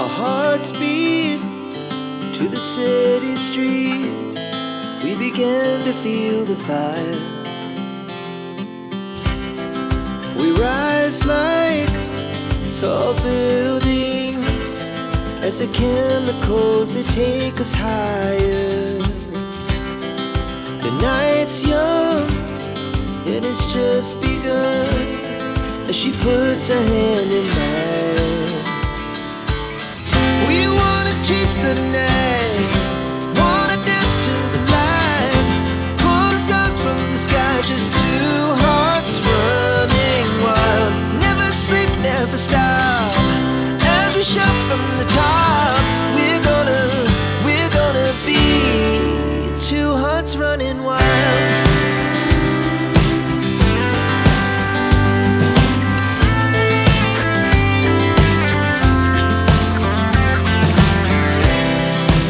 Our hearts beat to the city streets. We began to feel the fire. We rise like tall buildings as the chemicals, they take us higher. The night's young, it has just begun as she puts her hand in mine.